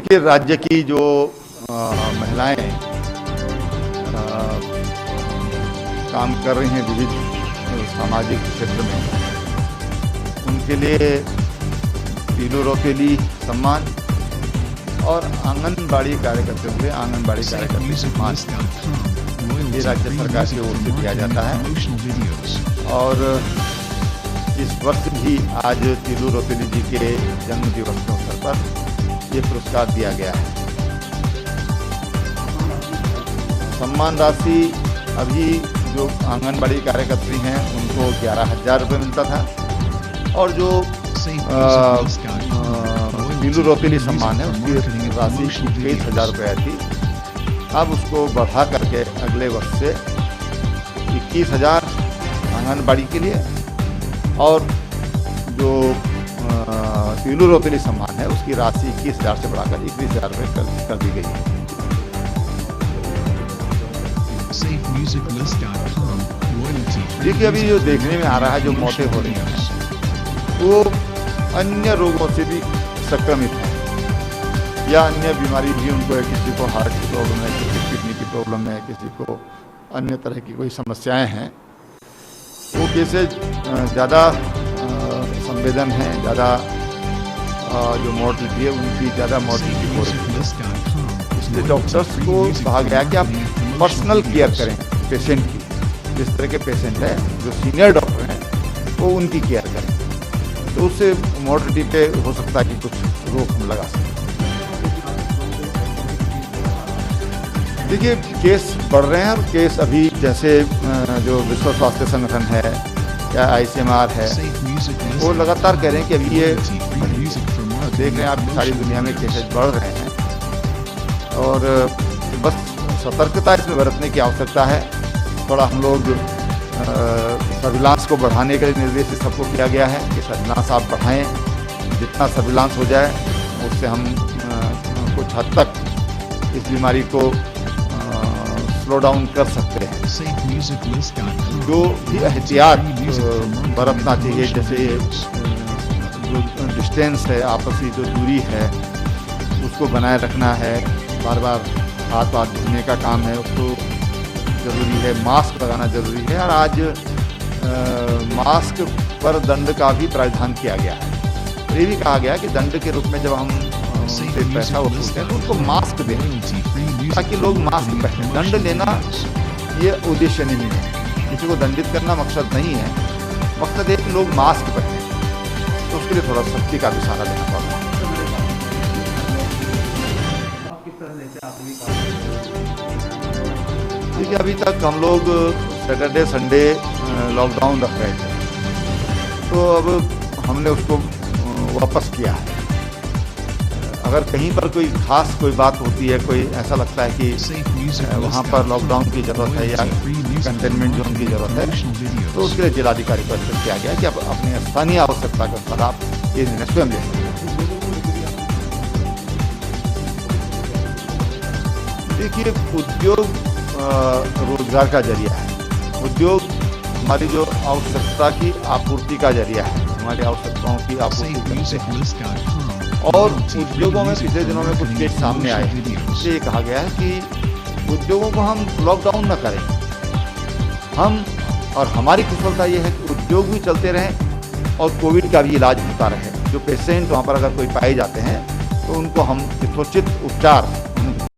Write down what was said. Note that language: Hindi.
देखिए, राज्य की जो महिलाएं काम कर रही हैं विविध सामाजिक क्षेत्र में, उनके लिए तीनों रौतेली सम्मान और आंगनबाड़ी कार्यकर्ता हुए आंगनबाड़ी कार्यकर्ता सम्मान ये राज्य सरकार की ओर से दिया जाता है। और इस वर्ष भी आज तीनू रौतेली जी के जन्म दिवस के अवसर पर ये पुरस्कार दिया गया है। सम्मान राशि अभी जो आंगनबाड़ी कार्यकर्त्री हैं उनको 11,000 रुपये मिलता था, और जो तीनू रौतेली सम्मान है उसकी राशि 21,000 रुपये थी। अब उसको बढ़ा करके अगले वर्ष से 21,000 आंगनबाड़ी के लिए, और जो तीनू रौतेली सम्मान है उसकी राशि 21,000 से बढ़ाकर 21,000 रुपये कर दी गई है। देखिए, अभी जो देखने में आ रहा है, जो मौतें हो रही हैं वो अन्य रोगों से भी संक्रमित है, या अन्य बीमारी भी उनको है। किसी को हार्ट की प्रॉब्लम है, किसी को किडनी की प्रॉब्लम है, किसी को अन्य तरह की कोई समस्याएं हैं। वो केसेज ज़्यादा संवेदन है, ज़्यादा जो मॉर्टलिटी है उनकी ज़्यादा मॉर्टलिटी हो रही है। इसलिए डॉक्टर्स को कहा गया कि आप पर्सनल केयर करें पेशेंट की। जिस तरह के पेशेंट है, जो सीनियर डॉक्टर हैं वो उनकी केयर करें, तो उससे मॉर्टलिटी पे हो सकता है कि कुछ रोक हम लगा सकें। देखिए, केस बढ़ रहे हैं, और केस अभी जैसे जो विश्व स्वास्थ्य संगठन है या ICMR है, वो लगातार कह रहे हैं कि अभी ये देख रहे हैं आप सारी दुनिया में केसेज बढ़ रहे हैं, और बस सतर्कता इसमें बरतने की आवश्यकता है। थोड़ा हम लोग सर्विलांस को बढ़ाने के लिए निर्देश सबको किया गया है कि सर्विलांस आप बढ़ाएं, जितना सर्विलांस हो जाए उससे हम कुछ हद तक इस बीमारी को स्लो डाउन कर सकते हैं। जो भी एहतियात बरतना चाहिए, जैसे जो डिस्टेंस है, आपसी जो दूरी है उसको बनाए रखना है, बार बार हाथ धोने का काम है उसको ज़रूरी है, मास्क लगाना ज़रूरी है। और आज मास्क पर दंड का भी प्रावधान किया गया है। ये भी कहा गया कि दंड के रूप में जब हम उनसे पैसा वसूलते हैं तो उनको मास्क दें, ताकि लोग मास्क पहनें। दंड लेना ये उद्देश्य नहीं है, किसी को दंडित करना मकसद नहीं है। मकसद है कि लोग मास्क पहनें, तो उसके लिए थोड़ा सख्ती का भी सहारा लेना पड़ता है। देखिए, अभी तक हम लोग सैटरडे संडे लॉकडाउन रख रहे थे, तो अब हमने उसको वापस किया है। अगर कहीं पर कोई खास कोई बात होती है, कोई ऐसा लगता है कि वहाँ पर लॉकडाउन की ज़रूरत है या कंटेनमेंट जोन की ज़रूरत है, तो उसके लिए जिलाधिकारी को निर्देश किया गया कि आप अपनी स्थानीय आवश्यकता के अनुसार आप ये निर्णय स्वयं ले सकते हैं। देखिए, उद्योग रोजगार का जरिया है। उद्योग हमारी जो आवश्यकता की आपूर्ति का जरिया है, हमारी आवश्यकताओं की आपूर्ति। और उद्योगों में पिछले दिनों में कुछ केस सामने आए हैं, इससे ये कहा गया है कि उद्योगों को हम लॉकडाउन न करें। हम और हमारी कुशलता ये है कि उद्योग भी चलते रहें और कोविड का भी इलाज होता रहे। जो पेशेंट वहाँ पर अगर कोई पाए जाते हैं तो उनको हम यथोचित उपचार